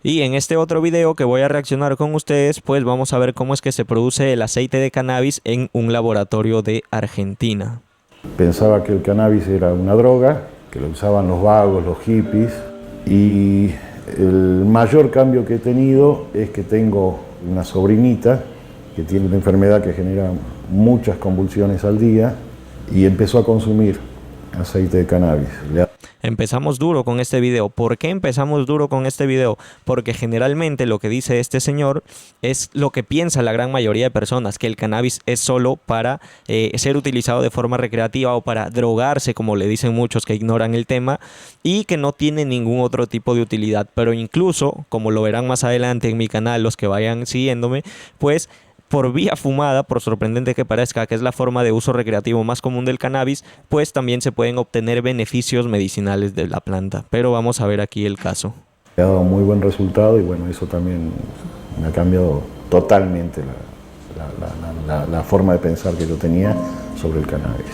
Y en este otro video que voy a reaccionar con ustedes, pues vamos a ver cómo es que se produce el aceite de cannabis en un laboratorio de Argentina. Pensaba que el cannabis era una droga, que lo usaban los vagos, los hippies, y el mayor cambio que he tenido es que tengo una sobrinita que tiene una enfermedad que genera muchas convulsiones al día y empezó a consumir aceite de cannabis. Empezamos duro con este video. ¿Por qué empezamos duro con este video? Porque generalmente lo que dice este señor es lo que piensa la gran mayoría de personas, que el cannabis es solo para ser utilizado de forma recreativa o para drogarse, como le dicen muchos que ignoran el tema, y que no tiene ningún otro tipo de utilidad. Pero incluso, como lo verán más adelante en mi canal, los que vayan siguiéndome, pues por vía fumada, por sorprendente que parezca, que es la forma de uso recreativo más común del cannabis, pues también se pueden obtener beneficios medicinales de la planta. Pero vamos a ver aquí el caso. Ha dado muy buen resultado y bueno, eso también me ha cambiado totalmente la forma de pensar que yo tenía sobre el cannabis.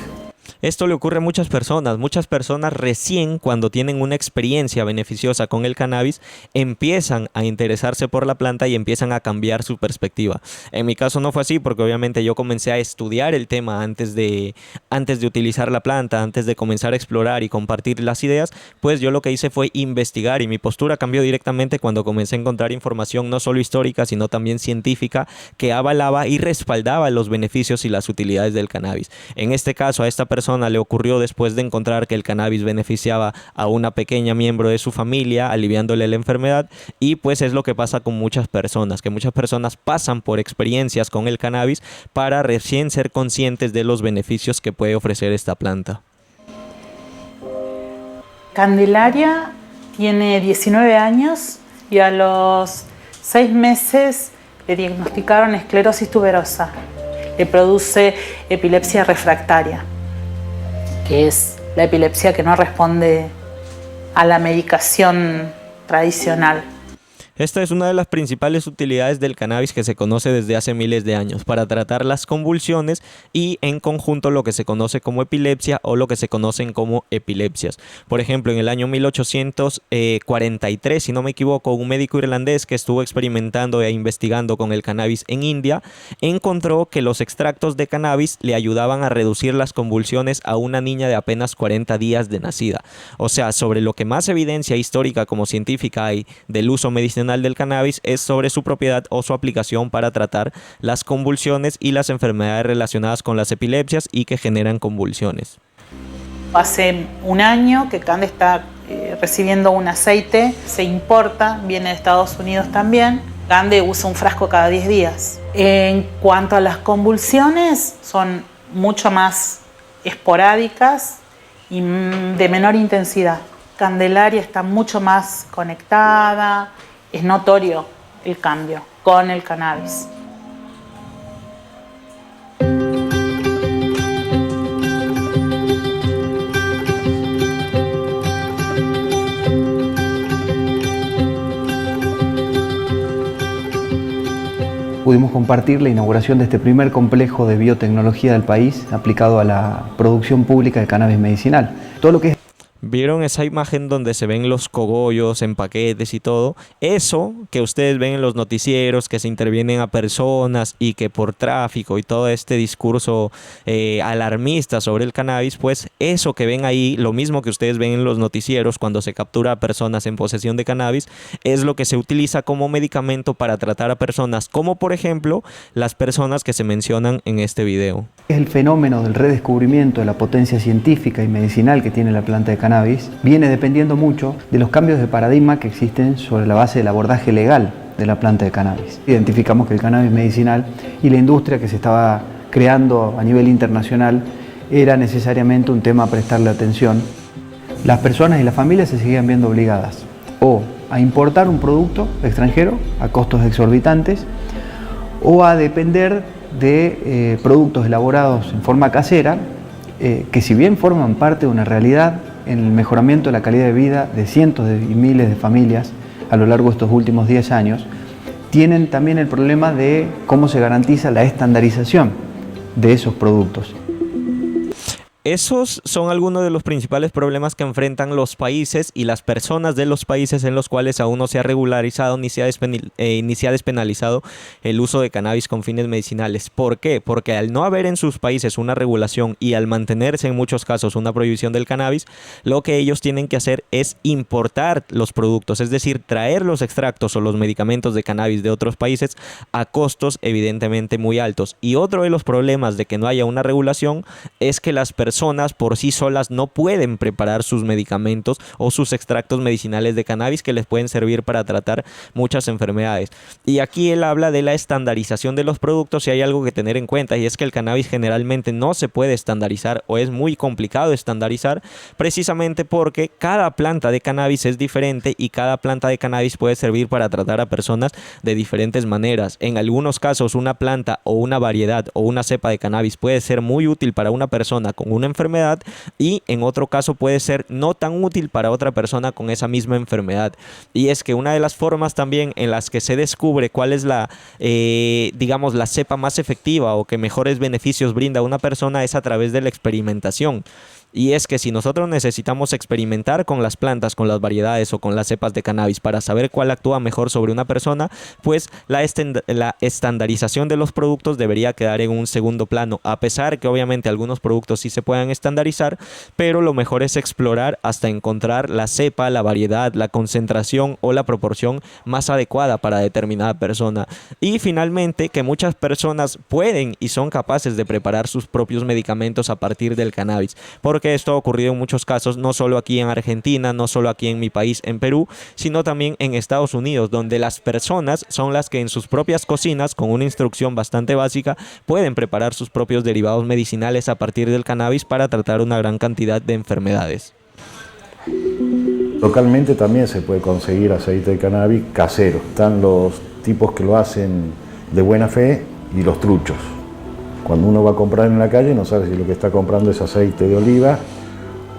Esto le ocurre a muchas personas recién cuando tienen una experiencia beneficiosa con el cannabis empiezan a interesarse por la planta y empiezan a cambiar su perspectiva. En mi caso no fue así porque obviamente yo comencé a estudiar el tema antes de utilizar la planta, antes de comenzar a explorar y compartir las ideas, pues yo lo que hice fue investigar y mi postura cambió directamente cuando comencé a encontrar información no solo histórica sino también científica que avalaba y respaldaba los beneficios y las utilidades del cannabis. En este caso a esta persona le ocurrió después de encontrar que el cannabis beneficiaba a una pequeña miembro de su familia, aliviándole la enfermedad, y pues es lo que pasa con muchas personas, que muchas personas pasan por experiencias con el cannabis para recién ser conscientes de los beneficios que puede ofrecer esta planta. Candelaria tiene 19 años y a los 6 meses le diagnosticaron esclerosis tuberosa. Le produce epilepsia refractaria, que es la epilepsia que no responde a la medicación tradicional. Esta es una de las principales utilidades del cannabis que se conoce desde hace miles de años, para tratar las convulsiones y en conjunto lo que se conoce como epilepsia o lo que se conocen como epilepsias. Por ejemplo, en el año 1843, si no me equivoco, un médico irlandés que estuvo experimentando e investigando con el cannabis en India, encontró que los extractos de cannabis le ayudaban a reducir las convulsiones a una niña de apenas 40 días de nacida. O sea, sobre lo que más evidencia histórica como científica hay del uso medicinal del cannabis es sobre su propiedad o su aplicación para tratar las convulsiones y las enfermedades relacionadas con las epilepsias y que generan convulsiones. Hace un año que Cande está recibiendo un aceite, se importa, viene de Estados Unidos también. Cande usa un frasco cada 10 días. En cuanto a las convulsiones, son mucho más esporádicas y de menor intensidad. Candelaria está mucho más conectada. Es notorio el cambio con el cannabis. Pudimos compartir la inauguración de este primer complejo de biotecnología del país aplicado a la producción pública de cannabis medicinal. Todo lo que es ¿Vieron esa imagen donde se ven los cogollos en paquetes y todo? Eso que ustedes ven en los noticieros, que se intervienen a personas y que por tráfico y todo este discurso alarmista sobre el cannabis, pues eso que ven ahí, lo mismo que ustedes ven en los noticieros cuando se captura a personas en posesión de cannabis, es lo que se utiliza como medicamento para tratar a personas, como por ejemplo las personas que se mencionan en este video. Es el fenómeno del redescubrimiento de la potencia científica y medicinal que tiene la planta de cannabis, viene dependiendo mucho de los cambios de paradigma que existen sobre la base del abordaje legal de la planta de cannabis. Identificamos que el cannabis medicinal y la industria que se estaba creando a nivel internacional era necesariamente un tema a prestarle atención. Las personas y las familias se seguían viendo obligadas o a importar un producto extranjero a costos exorbitantes o a depender de productos elaborados en forma casera que si bien forman parte de una realidad en el mejoramiento de la calidad de vida de cientos y miles de familias a lo largo de estos últimos 10 años, tienen también el problema de cómo se garantiza la estandarización de esos productos. Esos son algunos de los principales problemas que enfrentan los países y las personas de los países en los cuales aún no se ha regularizado ni se ha despenalizado el uso de cannabis con fines medicinales. ¿Por qué? Porque al no haber en sus países una regulación y al mantenerse en muchos casos una prohibición del cannabis, lo que ellos tienen que hacer es importar los productos, es decir, traer los extractos o los medicamentos de cannabis de otros países a costos evidentemente muy altos. Y otro de los problemas de que no haya una regulación es que las personas por sí solas no pueden preparar sus medicamentos o sus extractos medicinales de cannabis que les pueden servir para tratar muchas enfermedades. Y aquí él habla de la estandarización de los productos y hay algo que tener en cuenta, y es que el cannabis generalmente no se puede estandarizar o es muy complicado estandarizar, precisamente porque cada planta de cannabis es diferente y cada planta de cannabis puede servir para tratar a personas de diferentes maneras. En algunos casos una planta o una variedad o una cepa de cannabis puede ser muy útil para una persona con una enfermedad y en otro caso puede ser no tan útil para otra persona con esa misma enfermedad. Y es que una de las formas también en las que se descubre cuál es la cepa más efectiva o que mejores beneficios brinda a una persona es a través de la experimentación. Y es que si nosotros necesitamos experimentar con las plantas, con las variedades o con las cepas de cannabis para saber cuál actúa mejor sobre una persona, pues la estandarización de los productos debería quedar en un segundo plano, a pesar que obviamente algunos productos sí se puedan estandarizar, pero lo mejor es explorar hasta encontrar la cepa, la variedad, la concentración o la proporción más adecuada para determinada persona. Y finalmente, que muchas personas pueden y son capaces de preparar sus propios medicamentos a partir del cannabis, porque esto ha ocurrido en muchos casos, no solo aquí en Argentina, no solo aquí en mi país, en Perú, sino también en Estados Unidos, donde las personas son las que en sus propias cocinas, con una instrucción bastante básica, pueden preparar sus propios derivados medicinales a partir del cannabis para tratar una gran cantidad de enfermedades. Localmente también se puede conseguir aceite de cannabis casero. Están los tipos que lo hacen de buena fe y los truchos. Cuando uno va a comprar en la calle no sabe si lo que está comprando es aceite de oliva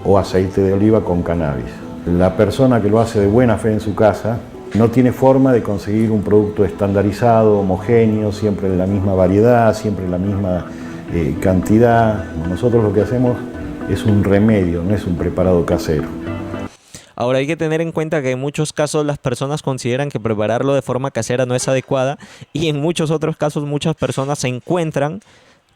o aceite de oliva con cannabis. La persona que lo hace de buena fe en su casa no tiene forma de conseguir un producto estandarizado, homogéneo, siempre en la misma variedad, siempre en la misma cantidad. Nosotros lo que hacemos es un remedio, no es un preparado casero. Ahora hay que tener en cuenta que en muchos casos las personas consideran que prepararlo de forma casera no es adecuada y en muchos otros casos muchas personas se encuentran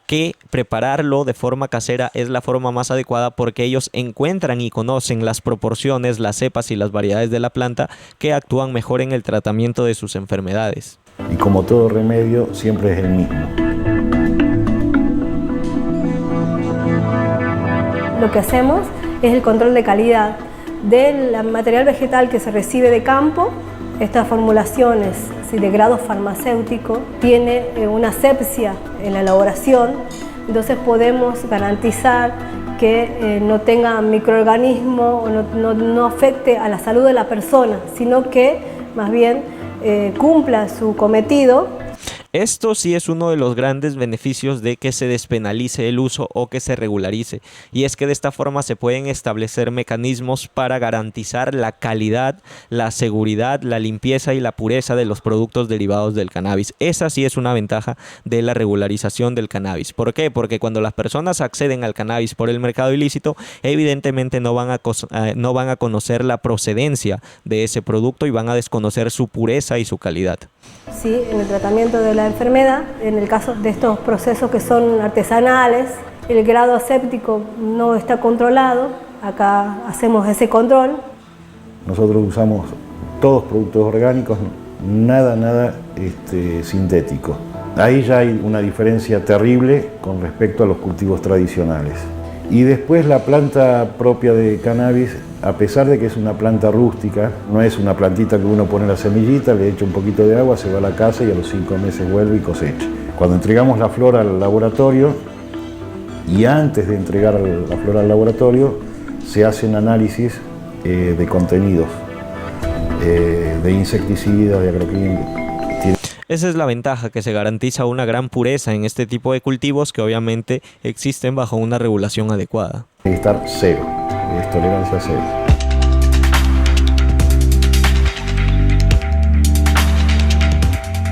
que prepararlo de forma casera es la forma más adecuada porque ellos encuentran y conocen las proporciones, las cepas y las variedades de la planta que actúan mejor en el tratamiento de sus enfermedades. Y como todo remedio, siempre es el mismo. Lo que hacemos es el control de calidad del material vegetal que se recibe de campo. Estas formulaciones de grado farmacéutico tiene una asepsia en la elaboración, entonces podemos garantizar que no tenga microorganismo o no afecte a la salud de la persona, sino que más bien cumpla su cometido. Esto sí es uno de los grandes beneficios de que se despenalice el uso o que se regularice, y es que de esta forma se pueden establecer mecanismos para garantizar la calidad, la seguridad, la limpieza y la pureza de los productos derivados del cannabis. Esa sí es una ventaja de la regularización del cannabis. ¿Por qué? Porque cuando las personas acceden al cannabis por el mercado ilícito, evidentemente no van a conocer la procedencia de ese producto y van a desconocer su pureza y su calidad. Sí, en el tratamiento de la enfermedad, en el caso de estos procesos que son artesanales, el grado aséptico no está controlado, acá hacemos ese control. Nosotros usamos todos productos orgánicos, nada sintético. Ahí ya hay una diferencia terrible con respecto a los cultivos tradicionales. Y después la planta propia de cannabis, a pesar de que es una planta rústica, no es una plantita que uno pone la semillita, le echa un poquito de agua, se va a la casa y a los 5 meses vuelve y cosecha. Cuando entregamos la flor al laboratorio, y antes de entregar la flor al laboratorio, se hacen análisis de contenidos, de insecticidas, de agroquímicos. Esa es la ventaja, que se garantiza una gran pureza en este tipo de cultivos que obviamente existen bajo una regulación adecuada. Tiene que estar cero, es tolerancia cero.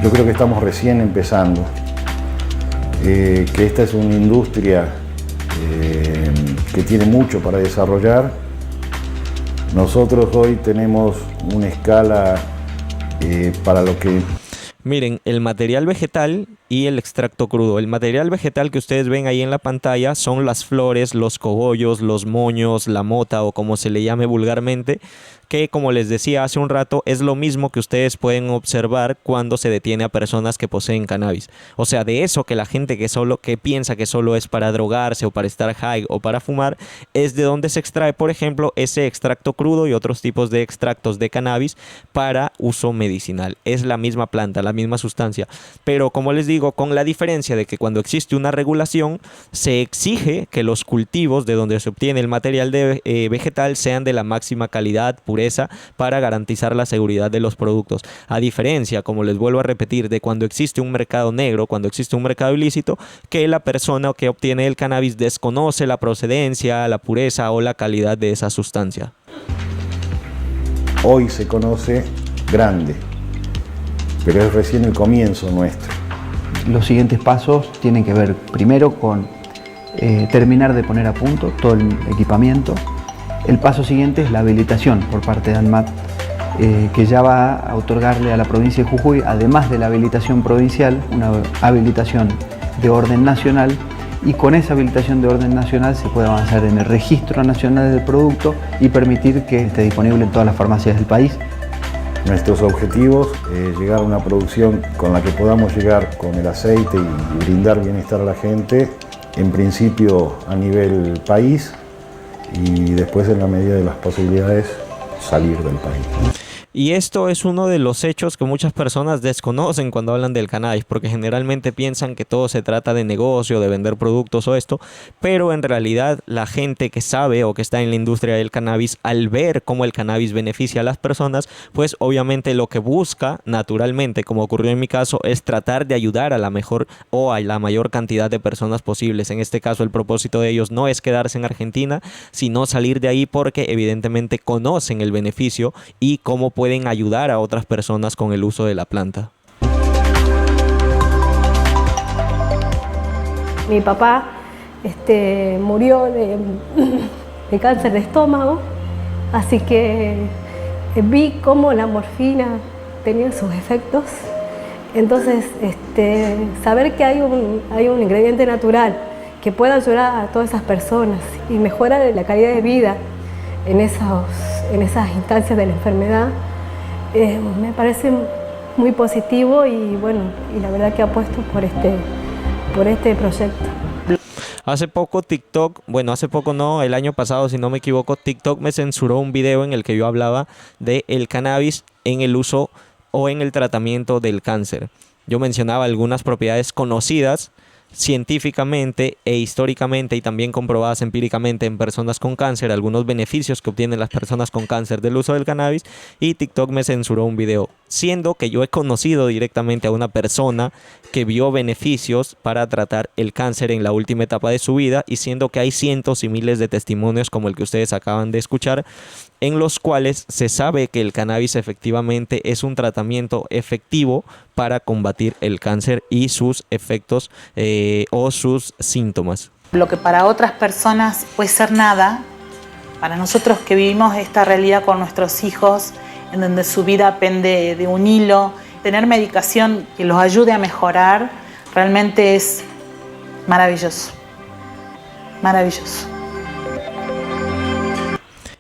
Yo creo que estamos recién empezando, que esta es una industria que tiene mucho para desarrollar. Nosotros hoy tenemos una escala para lo que... Miren, el material vegetal y el extracto crudo. El material vegetal que ustedes ven ahí en la pantalla son las flores, los cogollos, los moños, la mota o como se le llame vulgarmente, que como les decía hace un rato es lo mismo que ustedes pueden observar cuando se detiene a personas que poseen cannabis. O sea, de eso que la gente que piensa que solo es para drogarse o para estar high o para fumar, es de donde se extrae, por ejemplo, ese extracto crudo y otros tipos de extractos de cannabis para uso medicinal. Es la misma planta, la misma sustancia, pero como les digo, con la diferencia de que cuando existe una regulación se exige que los cultivos de donde se obtiene el material vegetal sean de la máxima calidad, pureza, para garantizar la seguridad de los productos. A diferencia, como les vuelvo a repetir, de cuando existe un mercado negro, cuando existe un mercado ilícito, que la persona que obtiene el cannabis desconoce la procedencia, la pureza o la calidad de esa sustancia. Hoy se conoce grande, pero es recién el comienzo nuestro. Los siguientes pasos tienen que ver primero con terminar de poner a punto todo el equipamiento. El paso siguiente es la habilitación por parte de ANMAT, que ya va a otorgarle a la provincia de Jujuy, además de la habilitación provincial, una habilitación de orden nacional, y con esa habilitación de orden nacional se puede avanzar en el registro nacional del producto y permitir que esté disponible en todas las farmacias del país. Nuestros objetivos es llegar a una producción con la que podamos llegar con el aceite y brindar bienestar a la gente, en principio a nivel país, y después, en la medida de las posibilidades, salir del país. Y esto es uno de los hechos que muchas personas desconocen cuando hablan del cannabis, porque generalmente piensan que todo se trata de negocio, de vender productos o esto, pero en realidad la gente que sabe o que está en la industria del cannabis, al ver cómo el cannabis beneficia a las personas, pues obviamente lo que busca naturalmente, como ocurrió en mi caso, es tratar de ayudar a la mejor o a la mayor cantidad de personas posibles. En este caso el propósito de ellos no es quedarse en Argentina, sino salir de ahí porque evidentemente conocen el beneficio y cómo pueden ayudar a otras personas con el uso de la planta. Mi papá murió de cáncer de estómago, así que vi cómo la morfina tenía sus efectos. Entonces, saber que hay un ingrediente natural que pueda ayudar a todas esas personas y mejora la calidad de vida en esas instancias de la enfermedad, me parece muy positivo y bueno, y la verdad que apuesto por este proyecto. Hace poco TikTok, bueno, hace poco no, el año pasado si no me equivoco, TikTok me censuró un video en el que yo hablaba de el cannabis en el uso o en el tratamiento del cáncer. Yo mencionaba algunas propiedades conocidas científicamente e históricamente y también comprobadas empíricamente en personas con cáncer, algunos beneficios que obtienen las personas con cáncer del uso del cannabis, y TikTok me censuró un video, siendo que yo he conocido directamente a una persona que vio beneficios para tratar el cáncer en la última etapa de su vida, y siendo que hay cientos y miles de testimonios como el que ustedes acaban de escuchar, en los cuales se sabe que el cannabis efectivamente es un tratamiento efectivo para combatir el cáncer y sus efectos o sus síntomas. Lo que para otras personas puede ser nada, para nosotros que vivimos esta realidad con nuestros hijos, en donde su vida pende de un hilo, tener medicación que los ayude a mejorar, realmente es maravilloso. Maravilloso.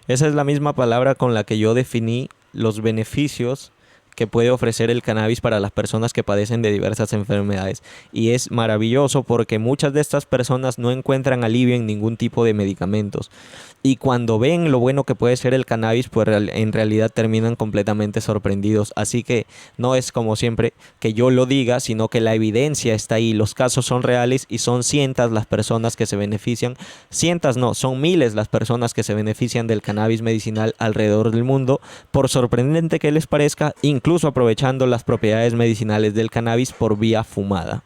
Esa es la misma palabra con la que yo definí los beneficios que puede ofrecer el cannabis para las personas que padecen de diversas enfermedades. Y es maravilloso porque muchas de estas personas no encuentran alivio en ningún tipo de medicamentos. Y cuando ven lo bueno que puede ser el cannabis, pues en realidad terminan completamente sorprendidos. Así que no es como siempre que yo lo diga, sino que la evidencia está ahí. Los casos son reales y son cientos las personas que se benefician. Cientos no, son miles las personas que se benefician del cannabis medicinal alrededor del mundo. Por sorprendente que les parezca, incluso aprovechando las propiedades medicinales del cannabis por vía fumada.